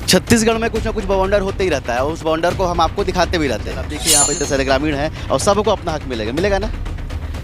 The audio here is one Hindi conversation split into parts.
छत्तीसगढ़ में कुछ ना कुछ बवंडर होते ही रहता है और उस बवंडर को हम आपको दिखाते भी रहते हैं। अब देखिए यहाँ पे इतने सारे ग्रामीण हैं और सबको अपना हक मिलेगा, मिलेगा ना,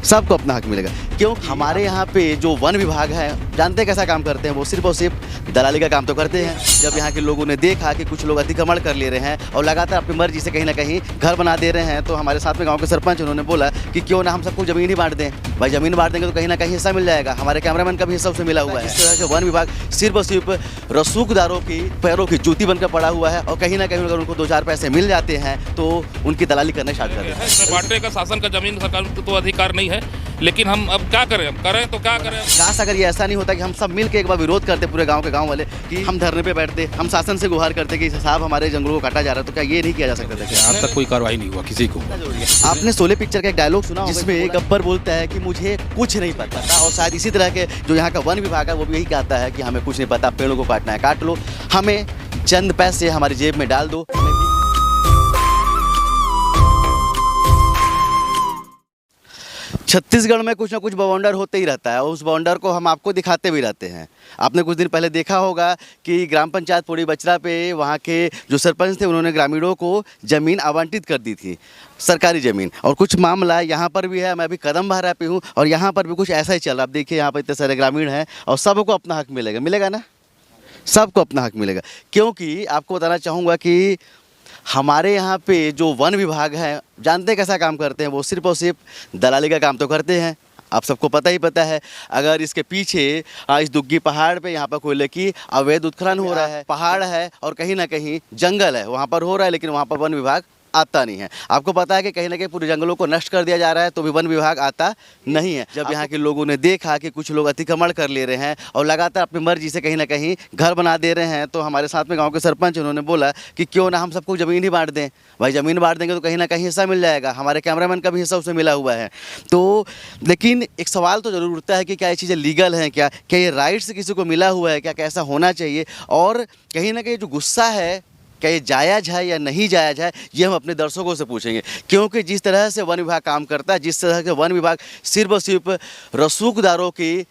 सबको अपना हक मिलेगा। क्योंकि हमारे यहाँ पे जो वन विभाग है जानते हैं कैसा काम करते हैं, वो सिर्फ और सिर्फ दलाली का काम तो करते हैं। जब यहाँ के लोगों ने देखा कि कुछ लोग अतिक्रमण कर ले रहे हैं और लगातार अपनी मर्जी से कहीं ना कहीं घर बना दे रहे हैं, तो हमारे साथ में गाँव के सरपंच उन्होंने बोला कि क्यों ना हम सबको ज़मीन ही बांट दें। भाई ज़मीन बांट देंगे तो कहीं ना कहीं हिस्सा मिल जाएगा, हमारे कैमरामैन का भी हिस्सा उससे मिला हुआ है। इस तरह से वन विभाग सिर्फ और सिर्फ रसूखदारों की पैरों की जूती बनकर पड़ा हुआ है और कहीं ना कहीं अगर उनको 2-4 पैसे मिल जाते हैं तो उनकी दलाली करना स्टार्ट कर देते हैं। बांटने का शासन का जमीन सरकार को तो अधिकार नहीं है, लेकिन हम अब क्या करें, हम करें तो क्या करें। काश अगर ये ऐसा नहीं होता कि हम सब मिल के एक बार विरोध करते पूरे गांव के गांव वाले, कि हम धरने पे बैठते, हम शासन से गुहार करते कि साहब हमारे जंगलों को काटा जा रहा है, तो क्या ये नहीं किया जा सकता था? क्या आज तक कोई कार्रवाई नहीं हुआ किसी को। आपने शोले पिक्चर का एक डायलॉग सुना जिसमें गब्बर बोलता है कि मुझे कुछ नहीं पता था, और शायद इसी तरह के जो यहाँ का वन विभाग है वो भी यही कहता है कि हमें कुछ नहीं पता, पेड़ों को काटना है काट लो, हमें चंद पैसे हमारी जेब में डाल दो। छत्तीसगढ़ में कुछ ना कुछ बवंडर होते ही रहता है और उस बवंडर को हम आपको दिखाते भी रहते हैं। आपने कुछ दिन पहले देखा होगा कि ग्राम पंचायत पोड़ी बचरा पे वहाँ के जो सरपंच थे उन्होंने ग्रामीणों को ज़मीन आवंटित कर दी थी, सरकारी ज़मीन। और कुछ मामला यहाँ पर भी है, मैं अभी कदम बहरा पे हूँ और यहाँ पर भी कुछ ऐसा ही चल रहा है। अब देखिए यहाँ पर इतने सारे ग्रामीण हैं और सबको अपना हक मिलेगा, मिलेगा ना, सबको अपना हक मिलेगा। क्योंकि आपको बताना चाहूँगा कि हमारे यहाँ पे जो वन विभाग है जानते हैं कैसा काम करते हैं, वो सिर्फ और सिर्फ दलाली का काम तो करते हैं। आप सबको पता है। अगर इसके पीछे इस दुग्गी पहाड़ पे यहाँ पर कोयले की अवैध उत्खनन हो रहा है, पहाड़ है और कहीं ना कहीं जंगल है, वहाँ पर हो रहा है, लेकिन वहाँ पर वन विभाग आता नहीं है। आपको पता है कि कहीं ना कहीं पूरे जंगलों को नष्ट कर दिया जा रहा है, तो भी वन विभाग आता नहीं है। जब यहाँ के लोगों ने देखा कि कुछ लोग अतिक्रमण कर ले रहे हैं और लगातार अपनी मर्जी से कहीं ना कहीं घर बना दे रहे हैं, तो हमारे साथ में गांव के सरपंच उन्होंने बोला कि क्यों ना हम सबको ज़मीन ही बांट दें। भाई ज़मीन बांट देंगे तो कहीं ना कहीं हिस्सा मिल जाएगा, हमारे कैमरामैन का भी हिस्सा उससे मिला हुआ है। तो लेकिन एक सवाल तो ज़रूर उठता है कि क्या ये चीज़ें लीगल हैं, क्या ये राइट्स किसी को मिला हुआ है, क्या कैसा होना चाहिए, और कहीं ना कहीं जो गुस्सा है क्या ये जायज़ है या नहीं जायज़ है, ये हम अपने दर्शकों से पूछेंगे। क्योंकि जिस तरह से वन विभाग काम करता है, जिस तरह से वन विभाग सिर्फ और सिर्फ रसूखदारों की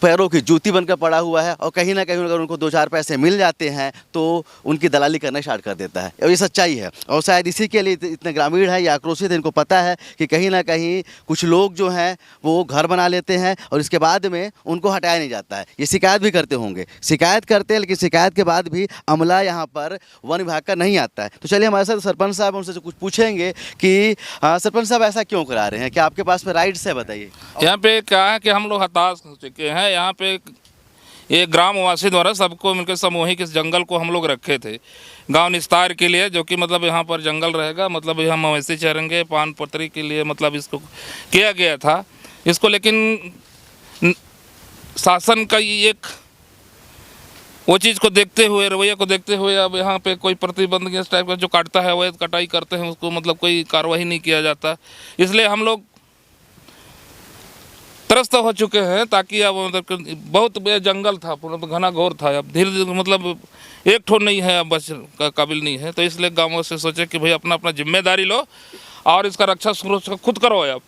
पैरों की जूती बनकर पड़ा हुआ है और कहीं ना कहीं अगर उनको 2-4 पैसे मिल जाते हैं तो उनकी दलाली करना स्टार्ट कर देता है। और ये सच्चाई है और शायद इसी के लिए इतने ग्रामीण हैं या आक्रोशित हैं। इनको पता है कि कहीं ना कहीं कुछ लोग जो हैं वो घर बना लेते हैं और इसके बाद में उनको हटाया नहीं जाता है। ये शिकायत भी करते होंगे, शिकायत करते हैं, लेकिन शिकायत के बाद भी अमला यहाँ पर वन विभाग का नहीं आता है। तो चलिए हमारे साथ सरपंच साहब, उनसे कुछ पूछेंगे कि सरपंच साहब ऐसा क्यों करा रहे हैं, क्या आपके पास में राइट्स है, बताइए। यहाँ पे क्या है कि हम लोग हताश हो चुके हैं। यहाँ पे ये ग्रामवासी द्वारा सबको मिलकर सामूहिक इस जंगल को हम लोग रखे थे गांव निस्तार के लिए, जो कि मतलब यहाँ पर जंगल रहेगा, मतलब हम मवेशी चरेंगे, पान पत्री के लिए मतलब इसको किया गया था इसको। लेकिन शासन का ये एक वो चीज़ को देखते हुए, रवैया को देखते हुए अब यहाँ पे कोई प्रतिबंध इस टाइप का जो काटता है वह कटाई करते हैं, उसको मतलब कोई कार्रवाई नहीं किया जाता। इसलिए हम लोग त्रस्त हो चुके हैं। ताकि अब मतलब बहुत जंगल था, पूरा घना घोर था, अब धीरे धीरे मतलब एक ठो नहीं है, अब बस का काबिल नहीं है। तो इसलिए गाँवों से सोचे कि भाई अपना अपना जिम्मेदारी लो और इसका रक्षा सुरक्षा खुद करो। अब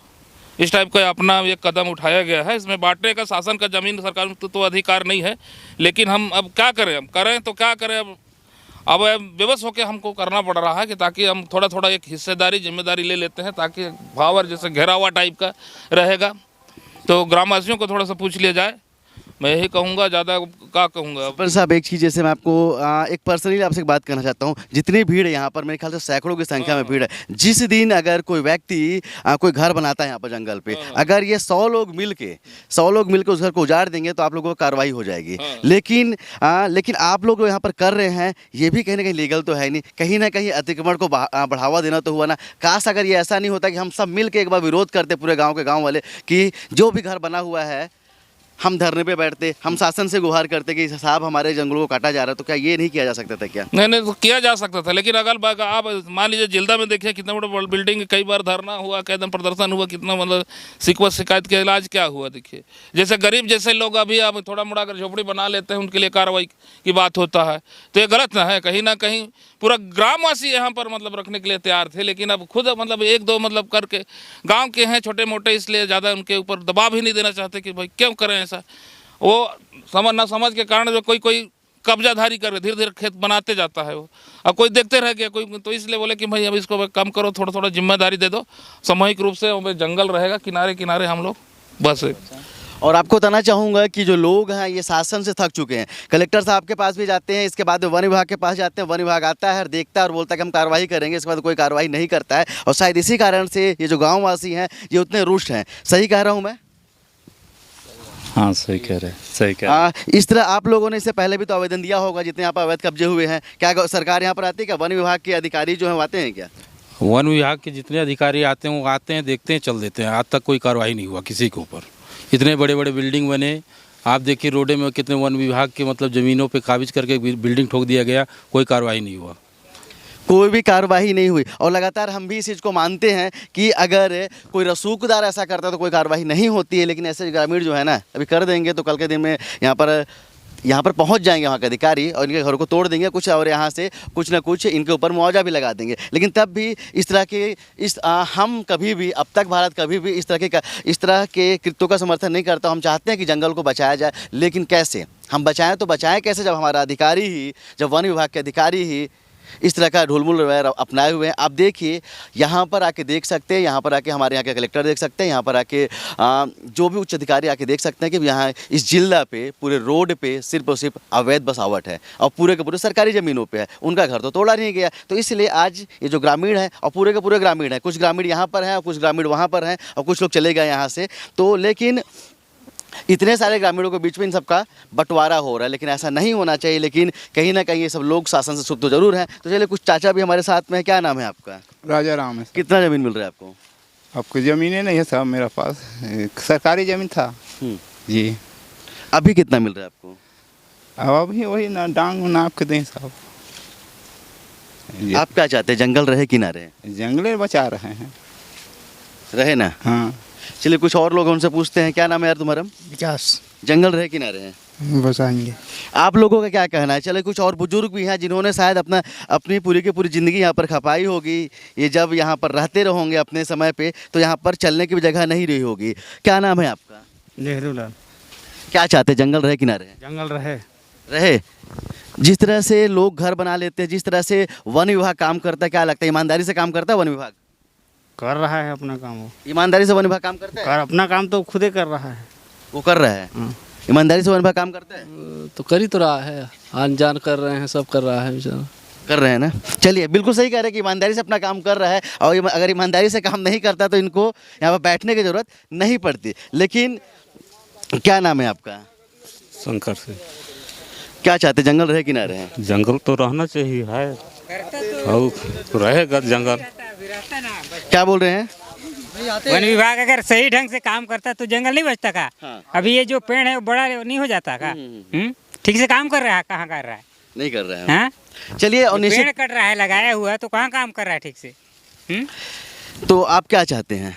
इस टाइप का अपना एक कदम उठाया गया है। इसमें बांटने का शासन का जमीन सरकार को तो अधिकार नहीं है, लेकिन हम अब क्या करें, हम करें तो क्या करें। अब बेबस होकर हमको करना पड़ रहा है कि ताकि हम थोड़ा थोड़ा एक हिस्सेदारी जिम्मेदारी ले लेते हैं, ताकि भावर जैसे घेरावा टाइप का रहेगा। तो ग्रामवासियों को थोड़ा सा पूछ लिया जाए, मैं यही कहूँगा, ज़्यादा क्या कहूँगा। पर साहब एक चीज़, जैसे मैं आपको एक पर्सनली आपसे एक बात करना चाहता हूँ, जितनी भीड़ है यहाँ पर मेरे ख्याल से सैकड़ों की संख्या में भीड़ है। जिस दिन अगर कोई व्यक्ति कोई घर बनाता है यहाँ पर जंगल पे, अगर ये 100 लोग मिल के उस घर को उजाड़ देंगे तो आप लोगों को कार्रवाई हो जाएगी। लेकिन आप लोग यहाँ पर कर रहे हैं, ये भी कहीं ना कहीं लीगल तो है नहीं, कहीं ना कहीं अतिक्रमण को बढ़ावा देना तो हुआ ना। काश अगर ये ऐसा नहीं होता कि हम सब मिल के एक बार विरोध करते पूरे गाँव के गाँव वाले कि जो भी घर बना हुआ है हम धरने पे बैठते, हम शासन से गुहार करते कि साहब हमारे जंगलों को काटा जा रहा है, तो क्या ये नहीं किया जा सकता था? क्या नहीं तो किया जा सकता था, लेकिन अगल बगल आप मान लीजिए जिल्दा में देखिए कितना बड़ा बिल्डिंग, कई बार धरना हुआ, कदम प्रदर्शन हुआ, कितना मतलब शिकवा शिकायत के इलाज क्या हुआ। देखिए जैसे गरीब जैसे लोग अभी अब थोड़ा मोड़ा अगर झोपड़ी बना लेते हैं, उनके लिए कार्रवाई की बात होता है, तो ये गलत ना है। कहीं ना कहीं पूरा ग्रामवासी यहाँ पर मतलब रखने के लिए तैयार थे, लेकिन अब खुद मतलब एक दो मतलब करके गाँव के हैं छोटे मोटे, इसलिए ज़्यादा उनके ऊपर दबाव ही नहीं देना चाहते कि भाई क्यों करें ऐसा। वो समझ ना समझ के कारण जो कोई कब्जाधारी कर धीरे धीरे खेत बनाते जाता है वो। अब कोई देखते रह गया कोई, तो इसलिए बोले कि भाई अब इसको कम करो, थोड़ा थोड़ा जिम्मेदारी दे दो, सामूहिक रूप से वो जंगल रहेगा किनारे किनारे हम लोग बस। और आपको बताना चाहूँगा कि जो लोग हैं ये शासन से थक चुके हैं। कलेक्टर साहब के पास भी जाते हैं, इसके बाद वन विभाग के पास जाते हैं, वन विभाग आता है और देखता है और बोलता है कि हम कार्रवाई करेंगे, इसके बाद कोई कार्रवाई नहीं करता है। और शायद इसी कारण से ये जो गाँववासी हैं ये उतने रुष्ट हैं। सही कह रहा हूँ मैं? हाँ सही कह रहे हैं, सही कह रहे हैं। इस तरह आप लोगों ने इससे पहले भी तो आवेदन दिया होगा जितने यहाँ पर अवैध कब्जे हुए हैं। क्या सरकार यहाँ पर आती है? क्या वन विभाग के अधिकारी जो हैं वो आते हैं क्या? वन विभाग के जितने अधिकारी आते हैं वो आते हैं, देखते हैं, चल देते हैं। आज तक कोई कार्रवाई नहीं हुआ किसी के ऊपर। इतने बड़े बड़े बिल्डिंग बने, आप देखिए रोडे में कितने वन विभाग के मतलब ज़मीनों पे काबिज करके बिल्डिंग ठोक दिया गया, कोई कार्रवाई नहीं हुआ। कोई भी कार्रवाई नहीं हुई। और लगातार हम भी इस चीज़ को मानते हैं कि अगर कोई रसूखदार ऐसा करता है तो कोई कार्रवाई नहीं होती है, लेकिन ऐसे ग्रामीण जो है ना अभी कर देंगे तो कल के दिन में यहाँ पर पहुँच जाएंगे वहाँ के अधिकारी और इनके घरों को तोड़ देंगे कुछ, और यहाँ से कुछ ना कुछ इनके ऊपर मुआवजा भी लगा देंगे। लेकिन तब भी इस तरह के हम कभी भी अब तक भारत कभी भी इस तरह के कृत्यों का समर्थन नहीं करता। हम चाहते हैं कि जंगल को बचाया जाए, लेकिन कैसे हम बचाएं? तो बचाएं कैसे जब हमारा अधिकारी ही, जब वन विभाग के अधिकारी ही इस तरह का ढुलमुल रवैया अपनाए हुए हैं। आप देखिए यहाँ पर आके देख सकते हैं, यहाँ पर आके हमारे यहाँ के कलेक्टर देख सकते हैं, यहाँ पर आके जो भी उच्च अधिकारी आके देख सकते हैं कि यहाँ इस जिला पे पूरे रोड पे सिर्फ और सिर्फ अवैध बसावट है और पूरे के पूरे सरकारी ज़मीनों पे है। उनका घर तो तोड़ा नहीं गया। तो इसलिए आज ये जो ग्रामीण है और पूरे के पूरे ग्रामीण हैं, कुछ ग्रामीण यहाँ पर हैं और कुछ ग्रामीण वहाँ पर हैं और कुछ लोग चले गए यहाँ से। तो लेकिन इतने सारे ग्रामीणों के बीच में इन सबका बंटवारा हो रहा है, लेकिन ऐसा नहीं होना चाहिए। लेकिन कहीं ना कहीं ये सब लोग शासन से सुप्त तो जरूर हैं। तो चलिए कुछ चाचा भी हमारे साथ में है। क्या नाम है आपका? राजा राम है। कितना ज़मीन मिल रहा है आपको? आपको ज़मीनें नहीं है साहब, मेरे पास सरकारी ज़मीन था जी। अभी कितना मिल रहा है आपको? अब अभी वही ना डांग नाप के दें साहब। आप क्या चाहते हैं, जंगल रहे कि ना रहे? जंगले बचा रहे हैं। रहे ना? हाँ चलिए कुछ और लोग उनसे पूछते हैं। क्या नाम है यार तुम्हारा? विकास। जंगल रहे कि ना रहे? बचाएंगे। आप लोगों का क्या कहना है? चले कुछ और बुजुर्ग भी हैं जिन्होंने शायद अपनी पूरी की पूरी ज़िंदगी यहाँ पर खपाई होगी। ये जब यहाँ पर रहते रहोगे अपने समय पे तो यहाँ पर चलने की भी जगह नहीं रही होगी। क्या नाम है आपका? नेहरू लाल। क्या चाहते हैं, जंगल रहे कि ना रहे? जंगल रहे। रहे। जिस तरह से लोग घर बना लेते हैं, जिस तरह से वन विभाग काम करता है, क्या लगता है ईमानदारी से काम करता है वन विभाग? कर रहा है अपना काम। वो ईमानदारी से वन विभाग काम करता है? कर अपना काम तो खुद ही कर रहा है। वो कर रहा है। ईमानदारी से वन विभाग काम करता है? तो कर ही तो रहा है, आन जान कर रहे हैं, सब कर रहा है बेचारा। कर रहे हैं ना। चलिए बिल्कुल सही कह रहे हैं कि ईमानदारी से अपना काम कर रहा है, और अगर ईमानदारी से काम नहीं करता तो इनको यहाँ पर बैठने की ज़रूरत नहीं पड़ती। लेकिन क्या नाम है आपका? शंकर से। क्या चाहते, जंगल रहे कि ना रहे? जंगल तो रहना चाहिए है, और रहेगा जंगल। क्या बोल रहे हैं? वन विभाग अगर सही ढंग से काम करता तो जंगल नहीं बचता का? हाँ। अभी ये जो पेड़ है वो बड़ा नहीं हो जाता का? ठीक से काम कर रहा है? कहाँ कर रहा है? नहीं कर रहे हैं। हाँ? चलिए, और पेड़ निश्चित कट रहा है, लगाया हुआ, तो कहाँ काम कर रहा है ठीक से? तो आप क्या चाहते हैं?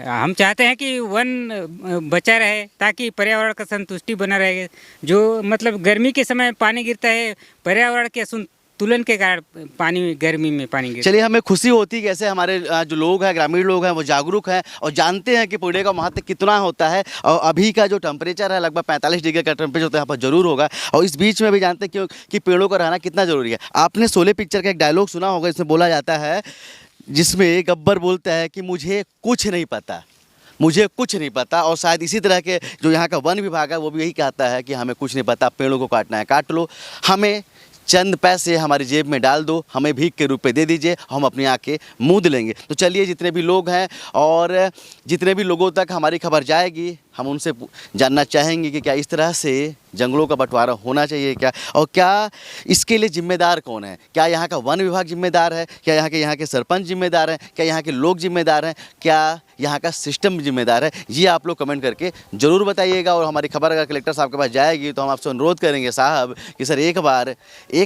हम चाहते हैं कि वन बचा रहे ताकि पर्यावरण का संतुष्टि बना रहे। जो मतलब गर्मी के समय पानी गिरता है, पर्यावरण के संतुलन के कारण पानी, गर्मी में पानी गिरता है। चलिए, हमें खुशी होती है कि ऐसे हमारे जो लोग हैं, ग्रामीण लोग हैं, वो जागरूक हैं और जानते हैं कि पेड़ का महत्व कितना होता है। और अभी का जो टेम्परेचर है, लगभग 45 डिग्री का टेम्परेचर तो यहाँ पर जरूर होगा। और इस बीच में भी जानते हैं कि पेड़ों का रहना कितना ज़रूरी है। आपने शोले पिक्चर का एक डायलॉग सुना होगा, इसमें बोला जाता है, जिसमें गब्बर बोलता है कि मुझे कुछ नहीं पता, मुझे कुछ नहीं पता। और शायद इसी तरह के जो यहाँ का वन विभाग है वो भी यही कहता है कि हमें कुछ नहीं पता, पेड़ों को काटना है काट लो, हमें चंद पैसे हमारी जेब में डाल दो, हमें भीख के रूप में दे दीजिए, हम अपनी आँखें मूंद लेंगे। तो चलिए, जितने भी लोग हैं और जितने भी लोगों तक हमारी खबर जाएगी, हम उनसे जानना चाहेंगे कि क्या इस तरह से जंगलों का बंटवारा होना चाहिए क्या, और क्या इसके लिए जिम्मेदार कौन है? क्या यहाँ का वन विभाग जिम्मेदार है? क्या यहाँ के सरपंच जिम्मेदार हैं? क्या यहाँ के लोग जिम्मेदार हैं? क्या यहाँ का सिस्टम जिम्मेदार है? ये आप लोग कमेंट करके ज़रूर बताइएगा। और हमारी खबर अगर कलेक्टर साहब के पास जाएगी तो हम आपसे अनुरोध करेंगे साहब कि सर एक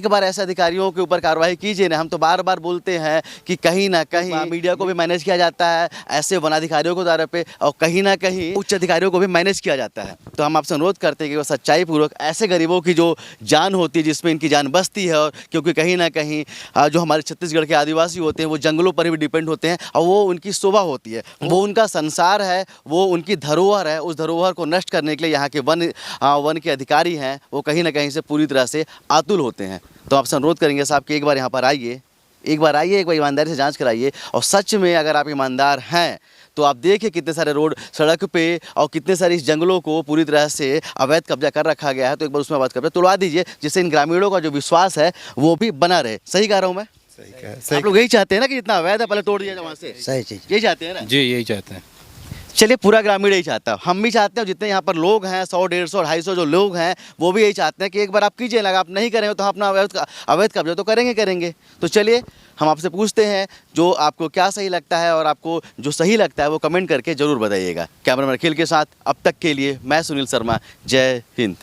बार ऐसे अधिकारियों के ऊपर कार्रवाई कीजिए ना। हम तो बार बार बोलते हैं कि कहीं ना कहीं मीडिया को भी मैनेज किया जाता है ऐसे वनाधिकारियों के द्वारा पे, और कहीं ना कहीं उच्च अधिकारियों को भी मैनेज किया जाता है। तो हम आपसे अनुरोध करते हैं कि वो सच्चाई पूर्वक ऐसे गरीबों की जो जान होती है, जिसमें इनकी जान बसती है, और क्योंकि कहीं ना कहीं जो हमारे छत्तीसगढ़ के आदिवासी होते हैं वो जंगलों पर भी डिपेंड होते हैं, और वो उनकी शोभा होती है, वो उनका संसार है, वो उनकी धरोहर है। उस धरोहर को नष्ट करने के लिए यहाँ के वन के अधिकारी हैं, वो कहीं ना कहीं से पूरी तरह से आतुल होते हैं। तो आपसे अनुरोध करेंगे साहब कि एक बार यहाँ पर आइए, एक बार ईमानदारी से जांच कराइए, और सच में अगर आप ईमानदार हैं तो आप देखिए कितने सारे रोड सड़क पे और कितने सारे इस जंगलों को पूरी तरह से अवैध कब्जा कर रखा गया है। तो एक बार उसमें बात करें, तुड़वा दीजिए, जिससे इन ग्रामीणों का जो विश्वास है वो भी बना रहे। सही कह रहा हूँ मैं? सही। आप लोग यही चाहते हैं ना कि जितना अवैध है पहले तोड़ दिया जाए वहाँ से? सही चीज़ यही चाहते हैं ना? जी यही चाहते हैं। चलिए, पूरा ग्रामीण यही चाहता है, हम भी चाहते हैं, जितने यहाँ पर लोग हैं 100, 150, 250 जो लोग हैं वो भी यही चाहते हैं कि एक बार आप कीजिए, लगा आप नहीं करेंगे तो हम अपना अवैध कब्जा तो करेंगे। तो चलिए हम आपसे पूछते हैं जो आपको क्या सही लगता है, और आपको जो सही लगता है वो कमेंट करके ज़रूर बताइएगा। कैमरामैन अखिल के साथ अब तक के लिए मैं सुनील शर्मा, जय हिंद।